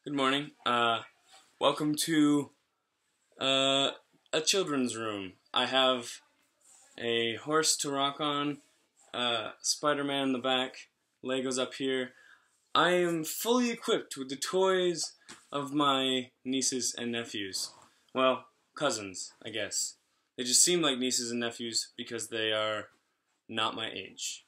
Good morning. Welcome to a children's room. I have a horse to rock on, Spider-Man in the back, Legos up here. I am fully equipped with the toys of my nieces and nephews. Well, cousins, I guess. They just seem like nieces and nephews because they are not my age.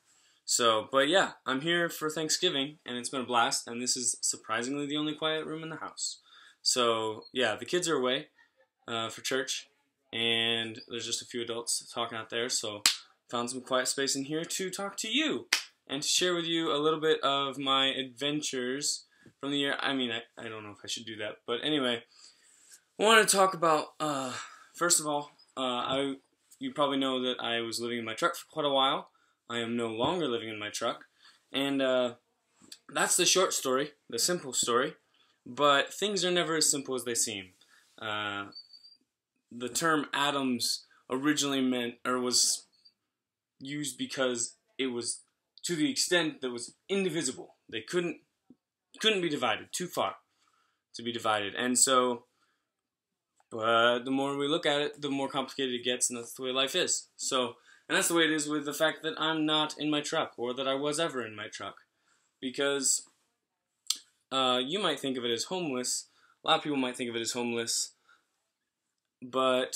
But yeah, I'm here for Thanksgiving, and it's been a blast, and this is surprisingly the only quiet room in the house. So yeah, the kids are away for church, and there's just a few adults talking out there, so found some quiet space in here to talk to you, and to share with you a little bit of my adventures from the year. I mean, I don't know if I should do that, but anyway, I want to talk about, first of all, you probably know that I was living in my truck for quite a while. I am no longer living in my truck, and that's the short story, the simple story, but things are never as simple as they seem. The term atoms originally meant, or was used because it was to the extent that it was indivisible. They couldn't be divided, too far to be divided, and so, but the more we look at it, the more complicated it gets, and that's the way life is. And that's the way it is with the fact that I'm not in my truck, or that I was ever in my truck. Because you might think of it as homeless. A lot of people might think of it as homeless. But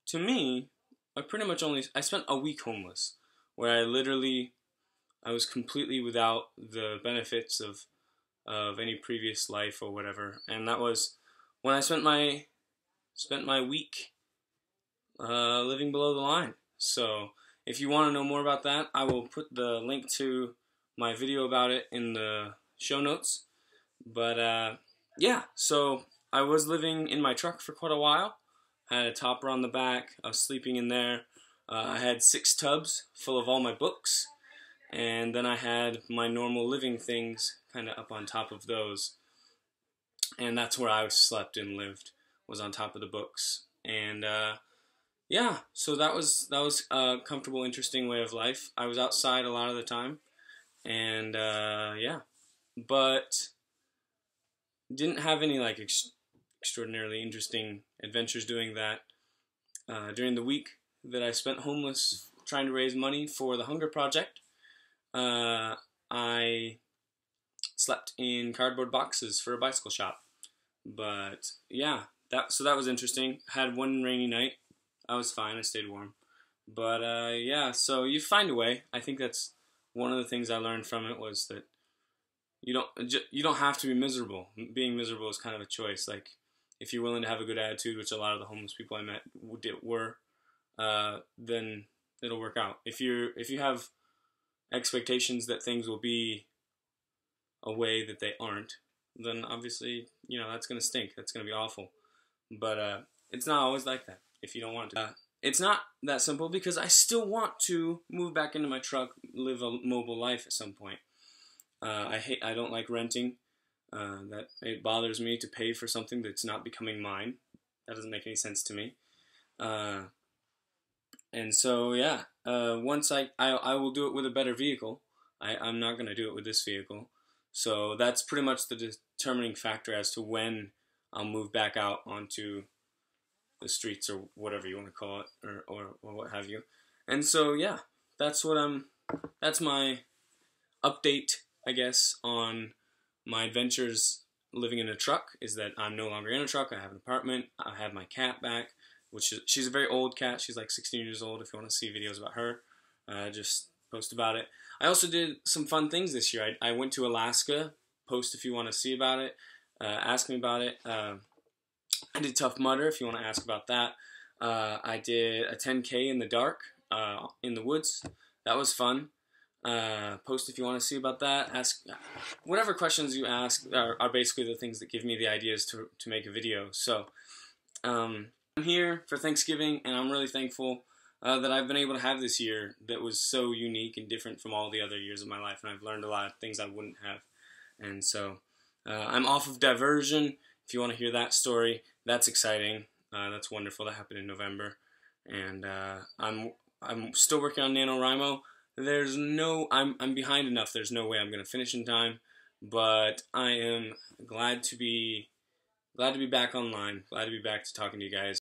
to me, I spent a week homeless, where I was completely without the benefits of any previous life or whatever. And that was when I spent my week living below the line. So, if you want to know more about that, I will put the link to my video about it in the show notes. But, yeah, so I was living in my truck for quite a while. I had a topper on the back. I was sleeping in there. I had 6 tubs full of all my books. And then I had my normal living things kind of up on top of those. And that's where I slept and lived, was on top of the books. And, yeah, so that was a comfortable, interesting way of life. I was outside a lot of the time, and yeah, but didn't have any like extraordinarily interesting adventures doing that. During the week that I spent homeless trying to raise money for the Hunger Project, I slept in cardboard boxes for a bicycle shop. But yeah, that was interesting. Had one rainy night. I was fine. I stayed warm. But, yeah, so you find a way. I think that's one of the things I learned from it, was that you don't have to be miserable. Being miserable is kind of a choice. Like, if you're willing to have a good attitude, which a lot of the homeless people I met were, then it'll work out. If you have expectations that things will be a way that they aren't, then obviously, that's going to stink. That's going to be awful. But, it's not always like that. If you don't want to. It's not that simple, because I still want to move back into my truck, live a mobile life at some point. I don't like renting. That it bothers me to pay for something that's not becoming mine. That doesn't make any sense to me. And so yeah, once I will do it with a better vehicle. I'm not going to do it with this vehicle. So that's pretty much the determining factor as to when I'll move back out onto the streets, or whatever you want to call it, or what have you. And so yeah, that's my update, I guess, on my adventures living in a truck, is that I'm no longer in a truck. I have an apartment. I have my cat back, she's a very old cat. She's like 16 years old. If you want to see videos about her, just post about it. I also did some fun things this year. I went to Alaska. Post if you want to see about it. Ask me about it. I did Tough Mudder, if you want to ask about that. I did a 10K in the dark, in the woods. That was fun. Post if you want to see about that. Ask whatever questions you ask are basically the things that give me the ideas to make a video. So I'm here for Thanksgiving, and I'm really thankful that I've been able to have this year that was so unique and different from all the other years of my life, and I've learned a lot of things I wouldn't have. And so I'm off of Diversion. If you want to hear that story, that's exciting. That's wonderful. That happened in November, and I'm still working on NaNoWriMo. I'm behind enough. There's no way I'm going to finish in time, but I am glad to be back online. Glad to be back to talking to you guys.